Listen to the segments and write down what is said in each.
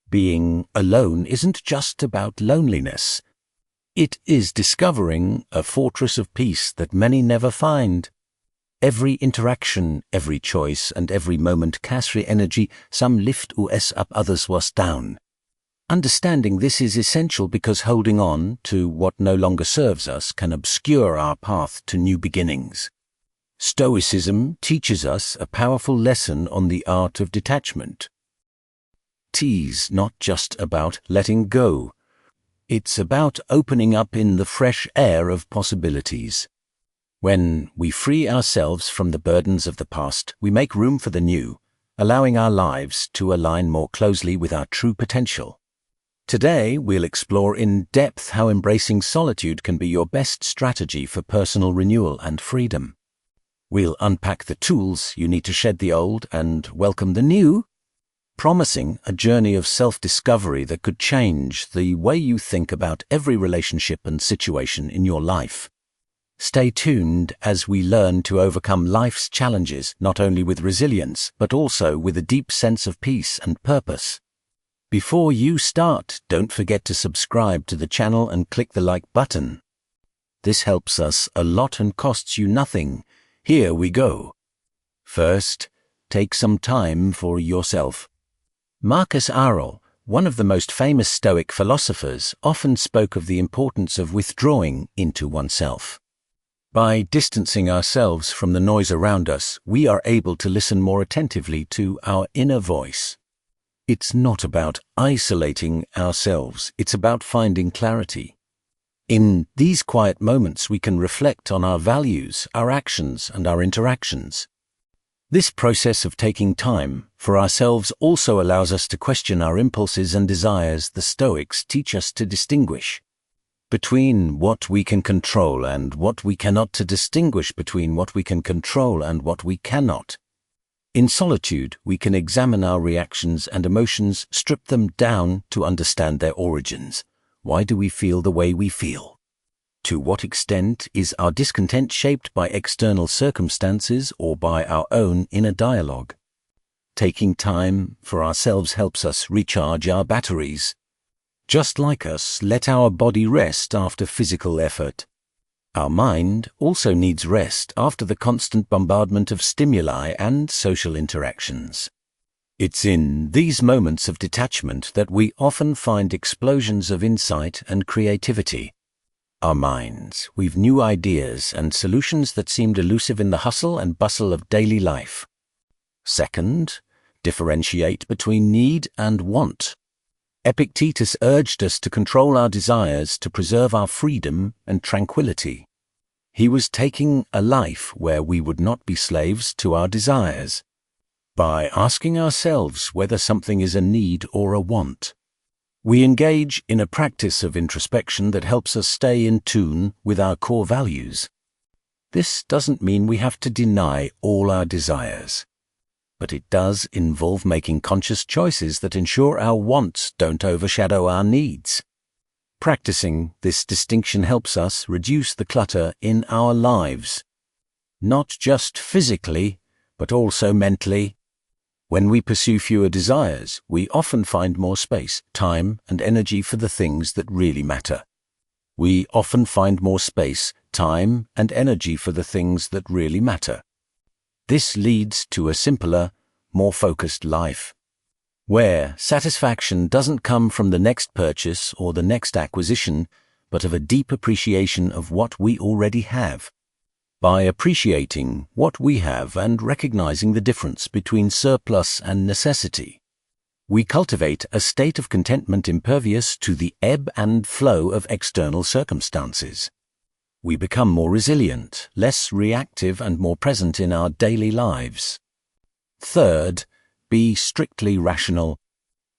Being alone isn't just about loneliness. It is discovering a fortress of peace that many never find. Every interaction, every choice, and every moment carry energy, some lift us up, others was down. Understanding this is essential because holding on to what no longer serves us can obscure our path to new beginnings. Stoicism teaches us a powerful lesson on the art of detachment. It's not just about letting go. It's about opening up in the fresh air of possibilities. When we free ourselves from the burdens of the past, we make room for the new, allowing our lives to align more closely with our true potential. Today, we'll explore in depth how embracing solitude can be your best strategy for personal renewal and freedom. We'll unpack the tools you need to shed the old and welcome the new, promising a journey of self-discovery that could change the way you think about every relationship and situation in your life. Stay tuned as we learn to overcome life's challenges not only with resilience, but also with a deep sense of peace and purpose. Before you start, don't forget to subscribe to the channel and click the like button. This helps us a lot and costs you nothing. Here we go. First, take some time for yourself. Marcus Aurel, one of the most famous Stoic philosophers, often spoke of the importance of withdrawing into oneself. By distancing ourselves from the noise around us, we are able to listen more attentively to our inner voice. It's not about isolating ourselves, it's about finding clarity. In these quiet moments, we can reflect on our values, our actions, and our interactions. This process of taking time for ourselves also allows us to question our impulses and desires. The Stoics teach us to distinguish between what we can control and what we cannot, to distinguish between what we can control and what we cannot. In solitude, we can examine our reactions and emotions, strip them down to understand their origins. Why do we feel the way we feel? To what extent is our discontent shaped by external circumstances or by our own inner dialogue? Taking time for ourselves helps us recharge our batteries. Just like us, let our body rest after physical effort. Our mind also needs rest after the constant bombardment of stimuli and social interactions. It's in these moments of detachment that we often find explosions of insight and creativity. Our minds weave new ideas and solutions that seemed elusive in the hustle and bustle of daily life. Second, differentiate between need and want. Epictetus urged us to control our desires to preserve our freedom and tranquility. He was taking a life where we would not be slaves to our desires. By asking ourselves whether something is a need or a want, we engage in a practice of introspection that helps us stay in tune with our core values. This doesn't mean we have to deny all our desires, but it does involve making conscious choices that ensure our wants don't overshadow our needs. Practicing this distinction helps us reduce the clutter in our lives, not just physically, but also mentally. When we pursue fewer desires, we often find more space, time, and energy for the things that really matter. We often find more space, time, and energy for the things that really matter. This leads to a simpler, more focused life, where satisfaction doesn't come from the next purchase or the next acquisition, but of a deep appreciation of what we already have. By appreciating what we have and recognizing the difference between surplus and necessity, we cultivate a state of contentment impervious to the ebb and flow of external circumstances. We become more resilient, less reactive, and more present in our daily lives. Third, be strictly rational.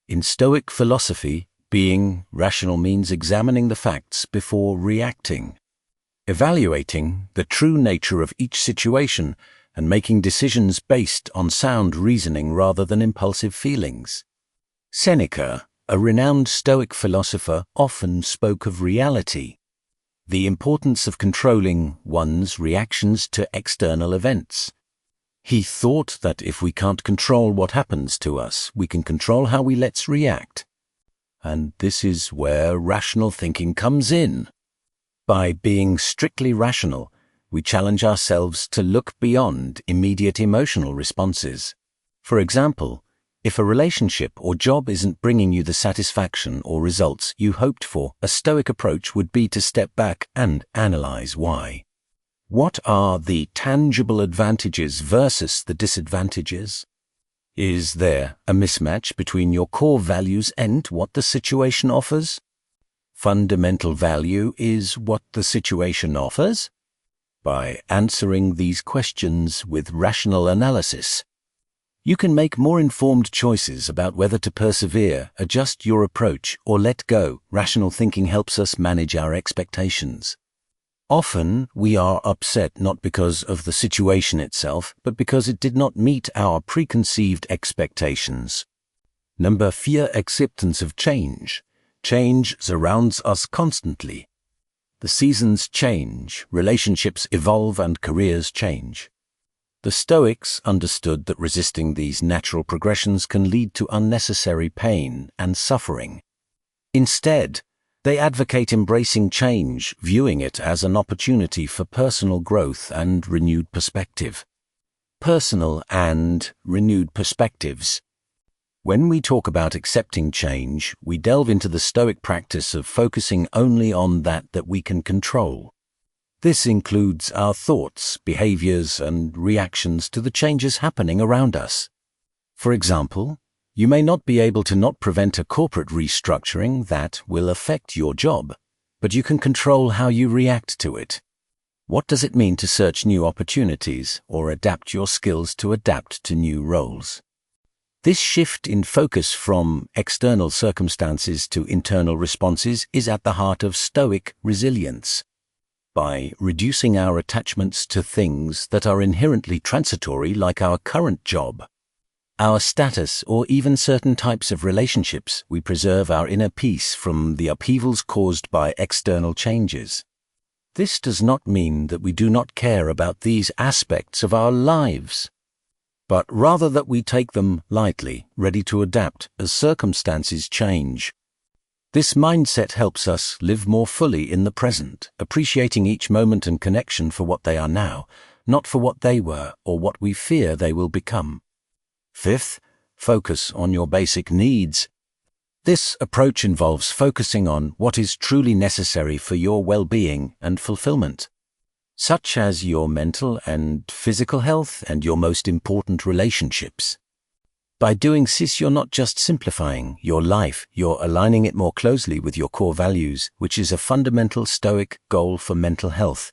In Stoic philosophy, being rational means examining the facts before reacting, evaluating the true nature of each situation and making decisions based on sound reasoning rather than impulsive feelings. Seneca, a renowned Stoic philosopher, often spoke of reality, the importance of controlling one's reactions to external events. He thought that if we can't control what happens to us, we can control how we let's react. and this is where rational thinking comes in. By being strictly rational, we challenge ourselves to look beyond immediate emotional responses. For example, if a relationship or job isn't bringing you the satisfaction or results you hoped for, a Stoic approach would be to step back and analyze why. What are the tangible advantages versus the disadvantages? Is there a mismatch between your core values and what the situation offers? Fundamental value is what the situation offers? By answering these questions with rational analysis, you can make more informed choices about whether to persevere, adjust your approach, or let go. Rational thinking helps us manage our expectations. Often, we are upset not because of the situation itself, but because it did not meet our preconceived expectations. Number 4, acceptance of change. Change surrounds us constantly. The seasons change, relationships evolve, and careers change. The Stoics understood that resisting these natural progressions can lead to unnecessary pain and suffering. Instead, they advocate embracing change, viewing it as an opportunity for personal growth and renewed perspective. Personal and renewed perspectives. When we talk about accepting change, we delve into the Stoic practice of focusing only on that we can control. This includes our thoughts, behaviors, and reactions to the changes happening around us. For example, you may not be able to not prevent a corporate restructuring that will affect your job, but you can control how you react to it. What does it mean to search new opportunities or adapt your skills to adapt to new roles? This shift in focus from external circumstances to internal responses is at the heart of Stoic resilience. By reducing our attachments to things that are inherently transitory, like our current job, our status, or even certain types of relationships, we preserve our inner peace from the upheavals caused by external changes. This does not mean that we do not care about these aspects of our lives, but rather that we take them lightly, ready to adapt as circumstances change. This mindset helps us live more fully in the present, appreciating each moment and connection for what they are now, not for what they were or what we fear they will become. 5th, focus on your basic needs. This approach involves focusing on what is truly necessary for your well-being and fulfillment, such as your mental and physical health and your most important relationships. By doing this, you're not just simplifying your life, you're aligning it more closely with your core values, which is a fundamental Stoic goal for mental health.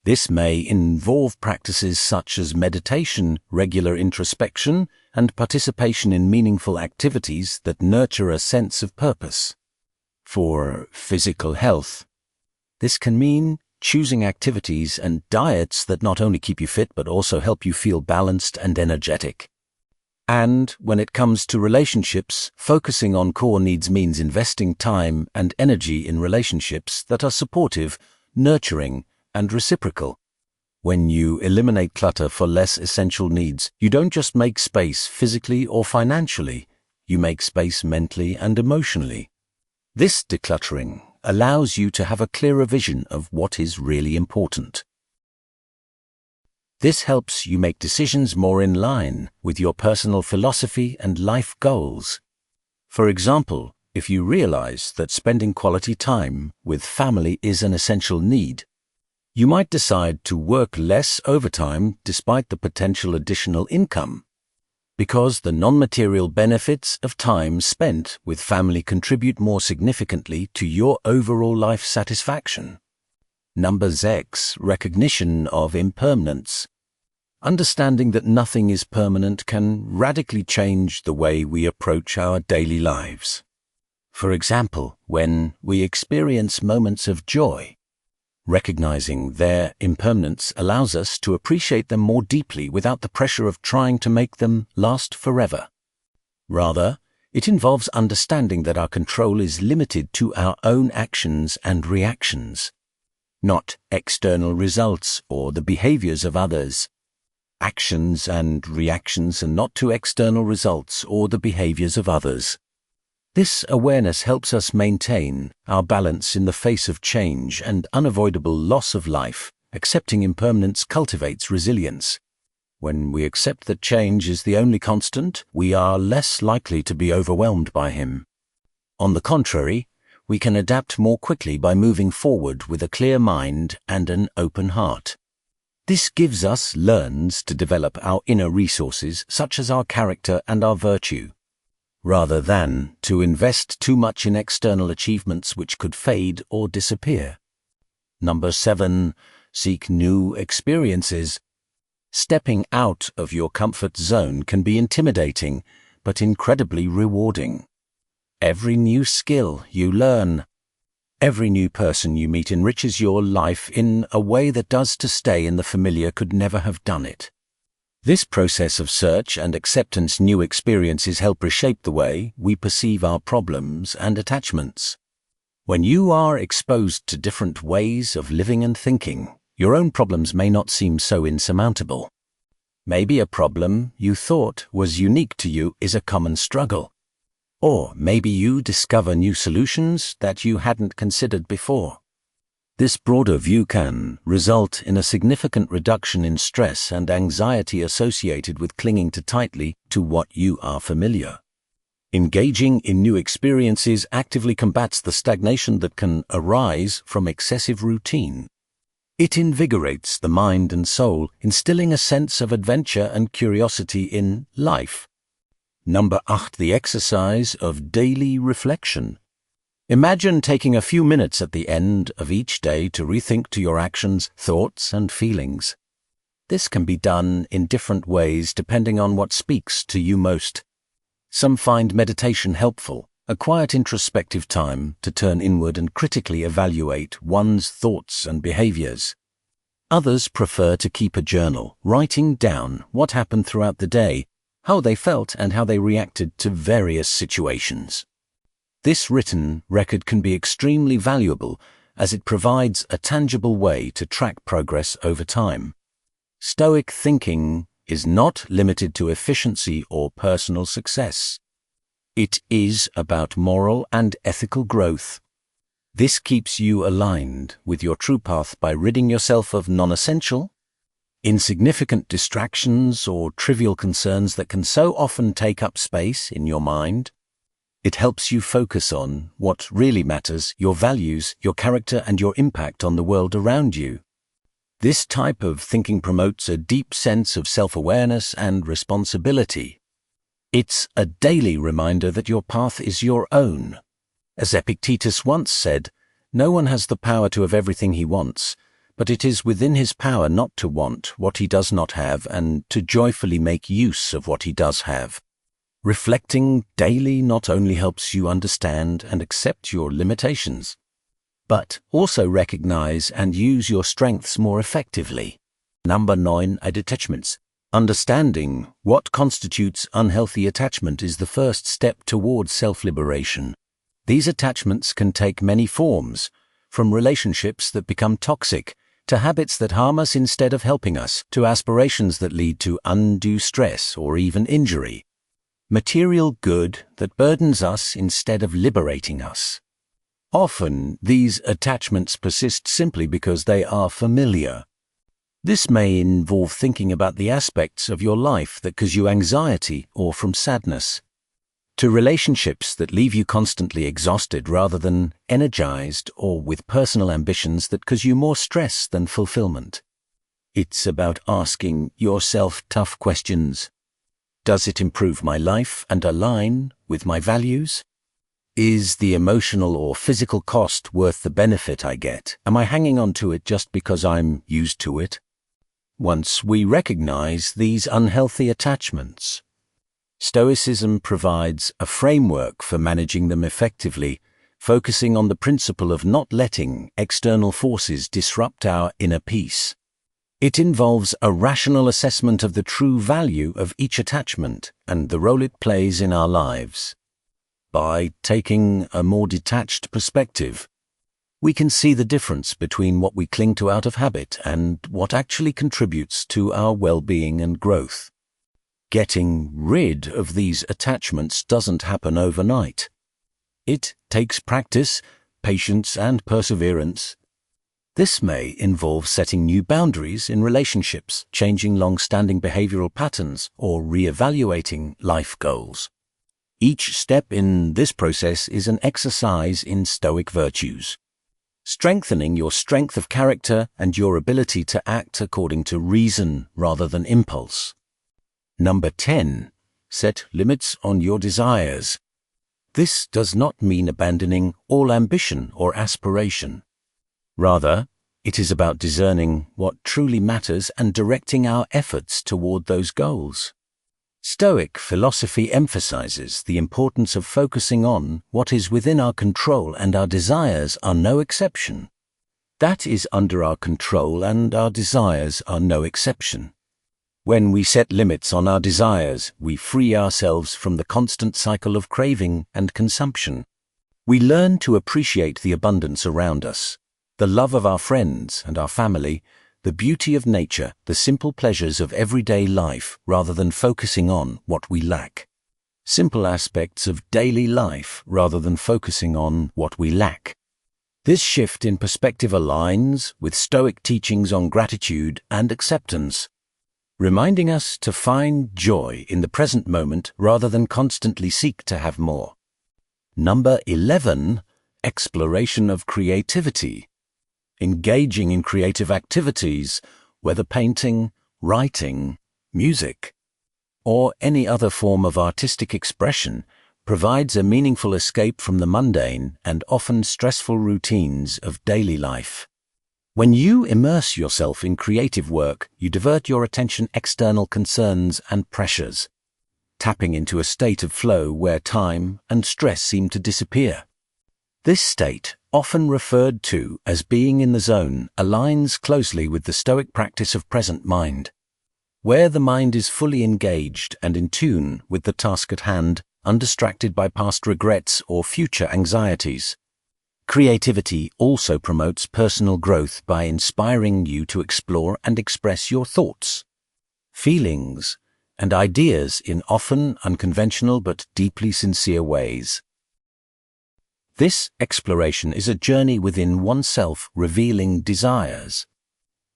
This may involve practices such as meditation, regular introspection, and participation in meaningful activities that nurture a sense of purpose. For physical health, this can mean choosing activities and diets that not only keep you fit but also help you feel balanced and energetic. And when it comes to relationships, focusing on core needs means investing time and energy in relationships that are supportive, nurturing, and reciprocal. When you eliminate clutter for less essential needs, you don't just make space physically or financially, you make space mentally and emotionally. This decluttering allows you to have a clearer vision of what is really important. This helps you make decisions more in line with your personal philosophy and life goals. For example, if you realize that spending quality time with family is an essential need, you might decide to work less overtime despite the potential additional income, because the non-material benefits of time spent with family contribute more significantly to your overall life satisfaction. Number 6, recognition of impermanence. Understanding that nothing is permanent can radically change the way we approach our daily lives. For example, when we experience moments of joy, recognizing their impermanence allows us to appreciate them more deeply without the pressure of trying to make them last forever. Rather, it involves understanding that our control is limited to our own actions and reactions, not external results or the behaviors of others. Actions and reactions and not to external results or the behaviors of others. This awareness helps us maintain our balance in the face of change and unavoidable loss of life. Accepting impermanence cultivates resilience. When we accept that change is the only constant, we are less likely to be overwhelmed by him. On the contrary, we can adapt more quickly by moving forward with a clear mind and an open heart. This learns to develop our inner resources, such as our character and our virtue, rather than to invest too much in external achievements which could fade or disappear. Number 7, seek new experiences. Stepping out of your comfort zone can be intimidating, but incredibly rewarding. Every new skill you learn, every new person you meet enriches your life in a way that to stay in the familiar could never have done it. This process of search and acceptance new experiences help reshape the way we perceive our problems and attachments. When you are exposed to different ways of living and thinking, your own problems may not seem so insurmountable. Maybe a problem you thought was unique to you is a common struggle. Or maybe you discover new solutions that you hadn't considered before. This broader view can result in a significant reduction in stress and anxiety associated with clinging too tightly to what you are familiar. Engaging in new experiences actively combats the stagnation that can arise from excessive routine. It invigorates the mind and soul, instilling a sense of adventure and curiosity in life. Number 8, the exercise of daily reflection. Imagine taking a few minutes at the end of each day to rethink to your actions, thoughts, and feelings. This can be done in different ways depending on what speaks to you most. Some find meditation helpful, a quiet introspective time to turn inward and critically evaluate one's thoughts and behaviors. Others prefer to keep a journal, writing down what happened throughout the day, how they felt and how they reacted to various situations. This written record can be extremely valuable as it provides a tangible way to track progress over time. Stoic thinking is not limited to efficiency or personal success. It is about moral and ethical growth. This keeps you aligned with your true path by ridding yourself of non-essential, insignificant distractions or trivial concerns that can so often take up space in your mind. It helps you focus on what really matters, your values, your character, and your impact on the world around you. This type of thinking promotes a deep sense of self-awareness and responsibility. It's a daily reminder that your path is your own. As Epictetus once said, no one has the power to have everything he wants, but it is within his power not to want what he does not have and to joyfully make use of what he does have. Reflecting daily not only helps you understand and accept your limitations, but also recognize and use your strengths more effectively. Number 9, attachments. Understanding what constitutes unhealthy attachment is the first step towards self-liberation. These attachments can take many forms, from relationships that become toxic, to habits that harm us instead of helping us, to aspirations that lead to undue stress or even injury. Material good that burdens us instead of liberating us. Often, these attachments persist simply because they are familiar. This may involve thinking about the aspects of your life that cause you anxiety or from sadness, to relationships that leave you constantly exhausted rather than energized, or with personal ambitions that cause you more stress than fulfillment. It's about asking yourself tough questions. Does it improve my life and align with my values? Is the emotional or physical cost worth the benefit I get? Am I hanging on to it just because I'm used to it? Once we recognize these unhealthy attachments, Stoicism provides a framework for managing them effectively, focusing on the principle of not letting external forces disrupt our inner peace. It involves a rational assessment of the true value of each attachment and the role it plays in our lives. By taking a more detached perspective, we can see the difference between what we cling to out of habit and what actually contributes to our well-being and growth. Getting rid of these attachments doesn't happen overnight. It takes practice, patience, and perseverance. This may involve setting new boundaries in relationships, changing long-standing behavioral patterns, or re-evaluating life goals. Each step in this process is an exercise in Stoic virtues, strengthening your strength of character and your ability to act according to reason rather than impulse. Number 10. Set limits on your desires. This does not mean abandoning all ambition or aspiration. Rather, it is about discerning what truly matters and directing our efforts toward those goals. Stoic philosophy emphasizes the importance of focusing on what is within our control, and our desires are no exception. That is under our control, and our desires are no exception. When we set limits on our desires, we free ourselves from the constant cycle of craving and consumption. We learn to appreciate the abundance around us, the love of our friends and our family, the beauty of nature, the simple pleasures of everyday life, rather than focusing on what we lack. Simple aspects of daily life rather than focusing on what we lack. This shift in perspective aligns with Stoic teachings on gratitude and acceptance, reminding us to find joy in the present moment rather than constantly seek to have more. Number 11. Exploration of creativity. Engaging in creative activities, whether painting, writing, music, or any other form of artistic expression, provides a meaningful escape from the mundane and often stressful routines of daily life. When you immerse yourself in creative work, you divert your attention from external concerns and pressures, tapping into a state of flow where time and stress seem to disappear. This state, often referred to as being in the zone, aligns closely with the Stoic practice of present mind, where the mind is fully engaged and in tune with the task at hand, undistracted by past regrets or future anxieties. Creativity also promotes personal growth by inspiring you to explore and express your thoughts, feelings, and ideas in often unconventional but deeply sincere ways. This exploration is a journey within oneself, revealing desires,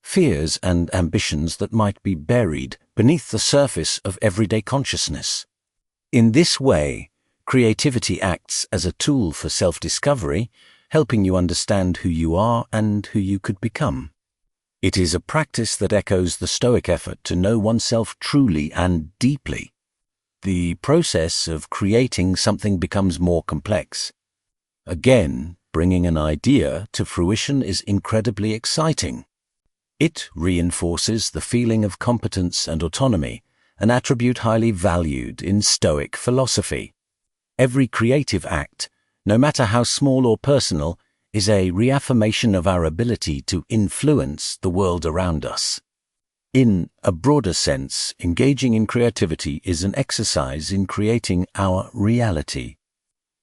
fears, and ambitions that might be buried beneath the surface of everyday consciousness. In this way, creativity acts as a tool for self-discovery, helping you understand who you are and who you could become. It is a practice that echoes the Stoic effort to know oneself truly and deeply. The process of creating something becomes more complex. Again, bringing an idea to fruition is incredibly exciting. It reinforces the feeling of competence and autonomy, an attribute highly valued in Stoic philosophy. Every creative act, no matter how small or personal, is a reaffirmation of our ability to influence the world around us. In a broader sense, engaging in creativity is an exercise in creating our reality,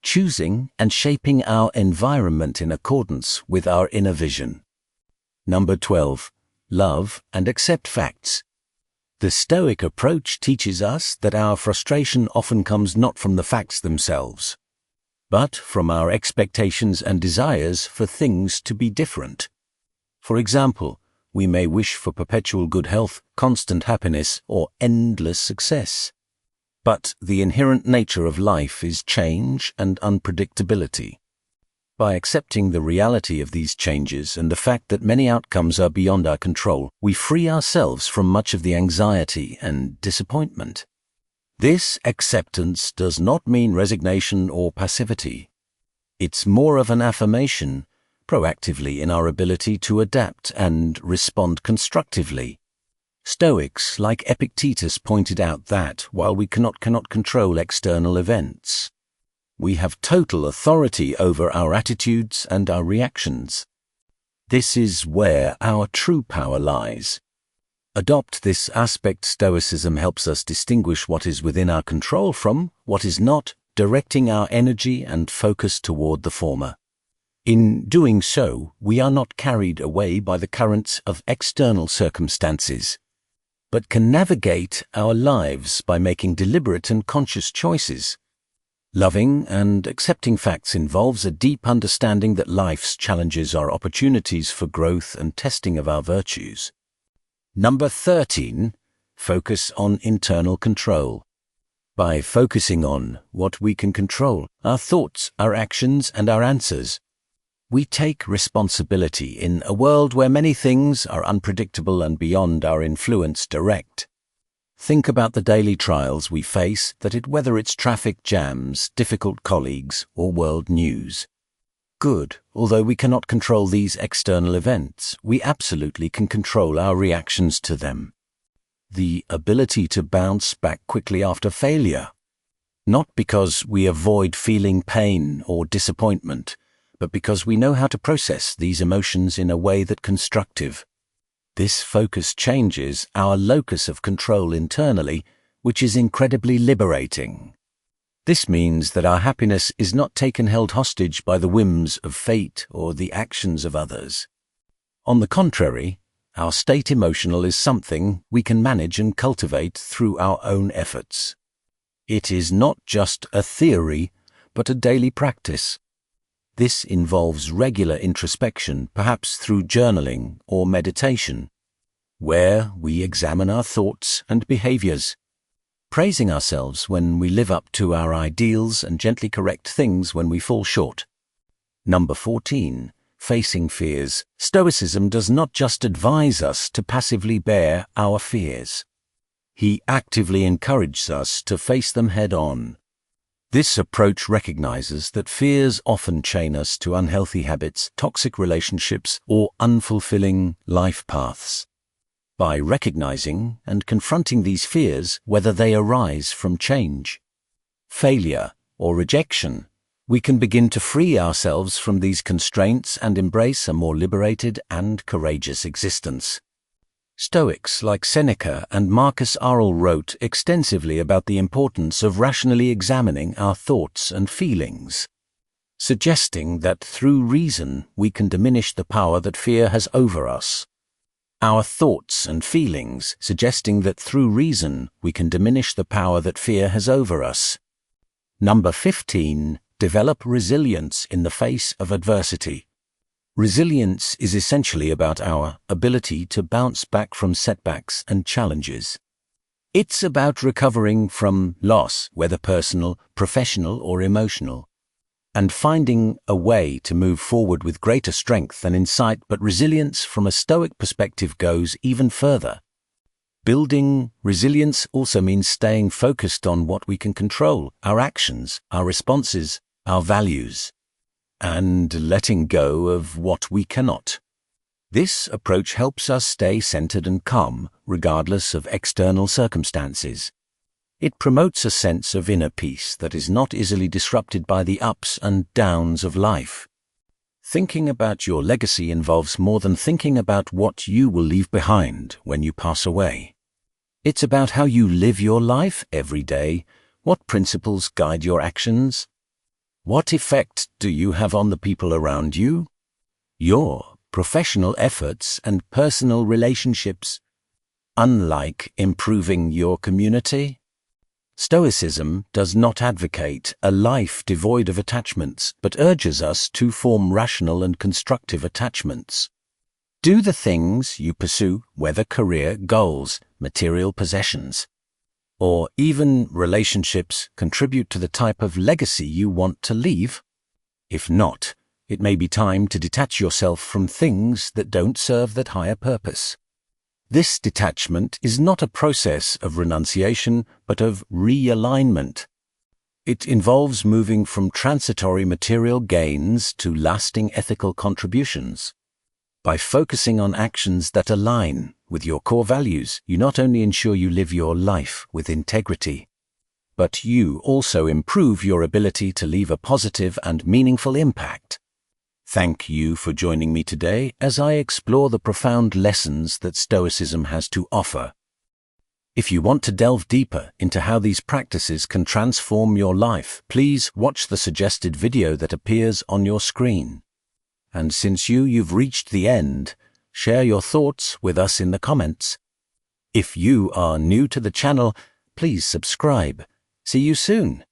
choosing and shaping our environment in accordance with our inner vision. Number 12. Love and accept facts. The Stoic approach teaches us that our frustration often comes not from the facts themselves, but from our expectations and desires for things to be different. For example, we may wish for perpetual good health, constant happiness, or endless success. But the inherent nature of life is change and unpredictability. By accepting the reality of these changes and the fact that many outcomes are beyond our control, we free ourselves from much of the anxiety and disappointment. This acceptance does not mean resignation or passivity. It's more of an affirmation, proactively in our ability to adapt and respond constructively. Stoics like Epictetus pointed out that, while we cannot control external events, we have total authority over our attitudes and our reactions. This is where our true power lies. Adopt this aspect. Stoicism helps us distinguish what is within our control from what is not, directing our energy and focus toward the former. In doing so, we are not carried away by the currents of external circumstances, but can navigate our lives by making deliberate and conscious choices. Loving and accepting facts involves a deep understanding that life's challenges are opportunities for growth and testing of our virtues. Number 13, focus on internal control. By focusing on what we can control, our thoughts, our actions, and our answers, we take responsibility in a world where many things are unpredictable and beyond our influence direct. Think about the daily trials we face, whether it's traffic jams, difficult colleagues, or world news. Good, although we cannot control these external events, we absolutely can control our reactions to them. The ability to bounce back quickly after failure. Not because we avoid feeling pain or disappointment, but because we know how to process these emotions in a way that's constructive. This focus changes our locus of control internally, which is incredibly liberating. This means that our happiness is not held hostage by the whims of fate or the actions of others. On the contrary, our state emotional is something we can manage and cultivate through our own efforts. It is not just a theory, but a daily practice. This involves regular introspection, perhaps through journaling or meditation, where we examine our thoughts and behaviors, praising ourselves when we live up to our ideals and gently correct things when we fall short. Number 14. Facing fears. Stoicism does not just advise us to passively bear our fears. He actively encourages us to face them head-on. This approach recognizes that fears often chain us to unhealthy habits, toxic relationships, or unfulfilling life paths. By recognizing and confronting these fears, whether they arise from change, failure, or rejection, we can begin to free ourselves from these constraints and embrace a more liberated and courageous existence. Stoics like Seneca and Marcus Aurelius wrote extensively about the importance of rationally examining our thoughts and feelings, suggesting that through reason we can diminish the power that fear has over us. Our thoughts and feelings, suggesting that through reason we can diminish the power that fear has over us. Number 15. Develop resilience in the face of adversity. Resilience is essentially about our ability to bounce back from setbacks and challenges. It's about recovering from loss, whether personal, professional, or emotional, and finding a way to move forward with greater strength and insight. But resilience from a Stoic perspective goes even further. Building resilience also means staying focused on what we can control, our actions, our responses, our values, and letting go of what we cannot. This approach helps us stay centered and calm, regardless of external circumstances. It promotes a sense of inner peace that is not easily disrupted by the ups and downs of life. Thinking about your legacy involves more than thinking about what you will leave behind when you pass away. It's about how you live your life every day, what principles guide your actions, what effect do you have on the people around you, your professional efforts and personal relationships, unlike improving your community. Stoicism does not advocate a life devoid of attachments, but urges us to form rational and constructive attachments. Do the things you pursue, whether career, goals, material possessions, or even relationships, contribute to the type of legacy you want to leave? If not, it may be time to detach yourself from things that don't serve that higher purpose. This detachment is not a process of renunciation, but of realignment. It involves moving from transitory material gains to lasting ethical contributions. By focusing on actions that align with your core values, you not only ensure you live your life with integrity, but you also improve your ability to leave a positive and meaningful impact. Thank you for joining me today as I explore the profound lessons that Stoicism has to offer. If you want to delve deeper into how these practices can transform your life, please watch the suggested video that appears on your screen. And since you've reached the end, share your thoughts with us in the comments. If you are new to the channel, please subscribe. See you soon.